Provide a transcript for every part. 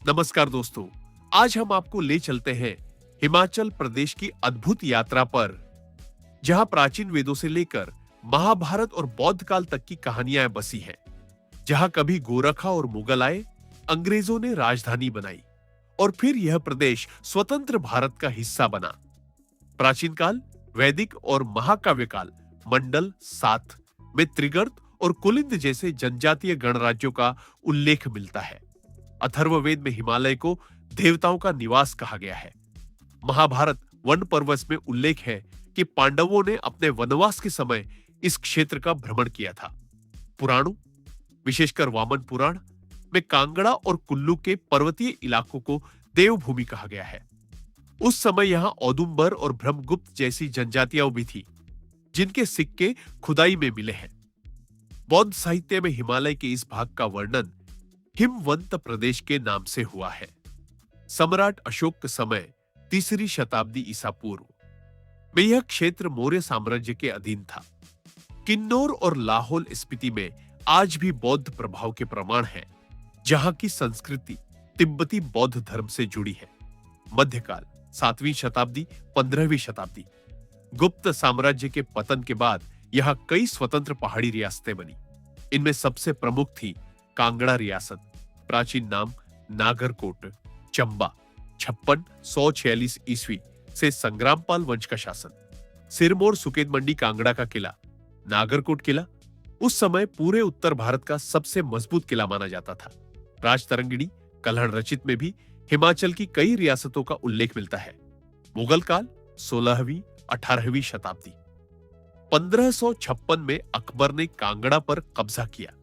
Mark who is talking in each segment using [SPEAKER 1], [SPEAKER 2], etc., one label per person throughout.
[SPEAKER 1] नमस्कार दोस्तों, आज हम आपको ले चलते हैं हिमाचल प्रदेश की अद्भुत यात्रा पर, जहां प्राचीन वेदों से लेकर महाभारत और बौद्ध काल तक की कहानियां बसी हैं। जहां कभी गोरखा और मुगल आए, अंग्रेजों ने राजधानी बनाई और फिर यह प्रदेश स्वतंत्र भारत का हिस्सा बना। प्राचीन काल, वैदिक और महाकाव्य काल, मंडल 7 में त्रिगर्त और कुलिंद जैसे जनजातीय गणराज्यों का उल्लेख मिलता है। अथर्ववेद में हिमालय को देवताओं का निवास कहा गया है। महाभारत वन पर्वत में उल्लेख है कि पांडवों ने अपने वनवास के समय इस क्षेत्र का भ्रमण किया था। पुराणों, विशेषकर वामन पुराण में कांगड़ा और कुल्लू के पर्वतीय इलाकों को देवभूमि कहा गया है। उस समय यहां औदुंबर और ब्रह्मगुप्त जैसी जनजातियां भी थी, जिनके सिक्के खुदाई में मिले हैं। बौद्ध साहित्य में हिमालय के इस भाग का वर्णन हिमवंत प्रदेश के नाम से हुआ है। सम्राट अशोक के समय 3री शताब्दी ईसा पूर्व में यह क्षेत्र मौर्य साम्राज्य के अधीन था। किन्नौर और लाहौल स्पीति में आज भी बौद्ध प्रभाव के प्रमाण हैं, जहां की संस्कृति तिब्बती बौद्ध धर्म से जुड़ी है। मध्यकाल 7वीं शताब्दी 15वीं शताब्दी, गुप्त साम्राज्य के पतन के बाद यहां कई स्वतंत्र पहाड़ी रियासतें बनी। इनमें सबसे प्रमुख थी कांगड़ा रियासत, प्राचीन नाम नागरकोट, चंबा, 5646 ईस्वी से संग्रामपाल वंश का शासन, सिरमौर सुकेत मंडी कांगड़ा का किला, नागरकोट किला उस समय पूरे उत्तर भारत का सबसे मजबूत किला माना जाता था। राजतरंगिणी कल्हड़ रचित में भी हिमाचल की कई रियासतों का उल्लेख मिलता है। मुगल काल 16वीं 18वीं शताब्दी, 1556 में अकबर ने कांगड़ा पर कब्जा किया।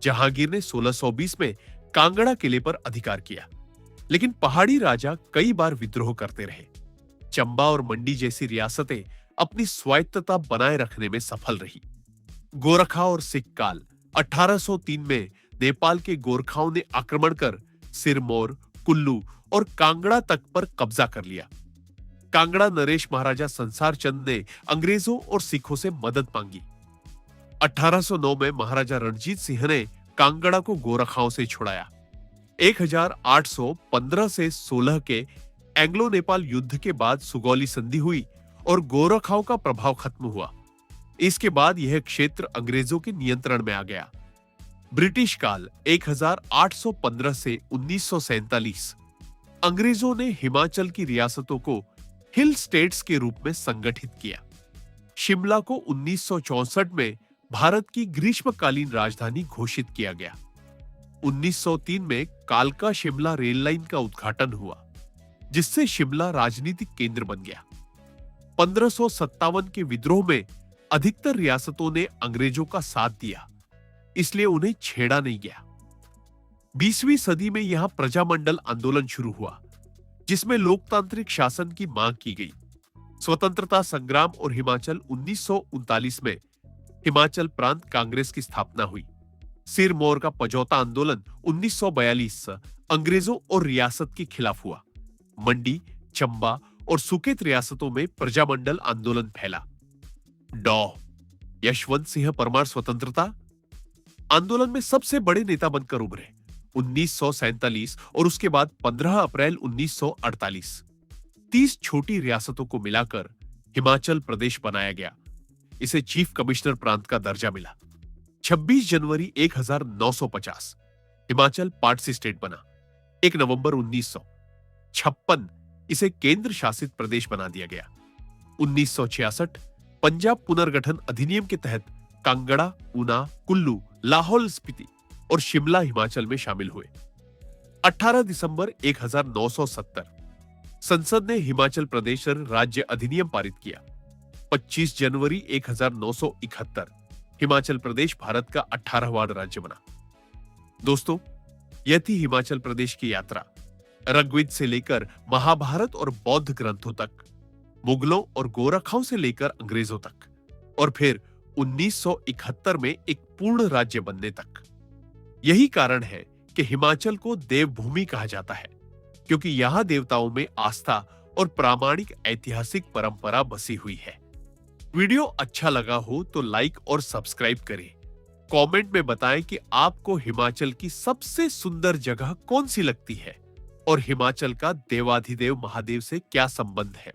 [SPEAKER 1] जहांगीर ने 1620 में कांगड़ा किले पर अधिकार किया, लेकिन पहाड़ी राजा कई बार विद्रोह करते रहे। चंबा और मंडी जैसी रियासतें अपनी स्वायत्तता बनाए रखने में सफल रही। गोरखा और सिख काल 1803 में नेपाल के गोरखाओं ने आक्रमण कर सिरमौर, कुल्लू और कांगड़ा तक पर कब्जा कर लिया। कांगड़ा नरेश महाराजा संसार चंद ने अंग्रेजों और सिखों से मदद मांगी। 1809 में महाराजा रणजीत सिंह ने कांगड़ा को गोरखाओं से छुड़ाया। 1815 से 16 के एंग्लो नेपाल युद्ध के बाद सुगौली संधि हुई और गोरखाओं का प्रभाव खत्म हुआ। इसके बाद यह क्षेत्र अंग्रेजों के नियंत्रण में आ गया। ब्रिटिश काल 1815 से 1947, अंग्रेजों ने हिमाचल की रियासतों को हिल स्टेट्स के रूप में संगठित किया। शिमला को 1964 में भारत की ग्रीष्मकालीन राजधानी घोषित किया गया। 1903 में कालका शिमला रेल लाइन का उद्घाटन हुआ, जिससे शिमला राजनीतिक केंद्र बन गया। 1557 के विद्रोह में अधिकतर रियासतों ने अंग्रेजों का साथ दिया, इसलिए उन्हें छेड़ा नहीं गया। 20वीं सदी में यहां प्रजामंडल आंदोलन शुरू हुआ, जिसमें लोकतांत्रिक शासन की मांग की गई। स्वतंत्रता संग्राम और हिमाचल 1939 में हिमाचल प्रांत कांग्रेस की स्थापना हुई। सिरमौर का पजौता आंदोलन 1942 अंग्रेजों और रियासत के खिलाफ हुआ। मंडी, चंबा और सुकेत रियासतों में प्रजामंडल आंदोलन फैला। डॉ यशवंत सिंह परमार स्वतंत्रता आंदोलन में सबसे बड़े नेता बनकर उभरे। 1947 और उसके बाद 15 अप्रैल 1948 30 छोटी रियासतों को मिलाकर हिमाचल प्रदेश बनाया गया। इसे चीफ कमिश्नर प्रांत का दर्जा मिला। 26 जनवरी 1950 हिमाचल पार्टसी स्टेट बना। 1 नवंबर 1956 इसे केंद्र शासित प्रदेश बना दिया गया। 1966 पंजाब पुनर्गठन अधिनियम के तहत कांगड़ा, ऊना, कुल्लू, लाहौल स्पीति और शिमला हिमाचल में शामिल हुए। 18 दिसंबर 1970 संसद ने हिमाचल प्रदेश राज्य अधिनियम पारित किया। 25 जनवरी 1971 हिमाचल प्रदेश भारत का 18वां राज्य बना। दोस्तों, यह थी हिमाचल प्रदेश की यात्रा। ऋग्वेद से लेकर महाभारत और बौद्ध ग्रंथों तक, मुगलों और गोरखाओं से लेकर अंग्रेजों तक, और फिर 1971 में एक पूर्ण राज्य बनने तक। यही कारण है कि हिमाचल को देवभूमि कहा जाता है, क्योंकि यहां देवताओं में आस्था और प्रामाणिक ऐतिहासिक परंपरा बसी हुई है। वीडियो अच्छा लगा हो तो लाइक और सब्सक्राइब करें। कमेंट में बताएं कि आपको हिमाचल की सबसे सुंदर जगह कौन सी लगती है। और हिमाचल का देवाधिदेव महादेव से क्या संबंध है।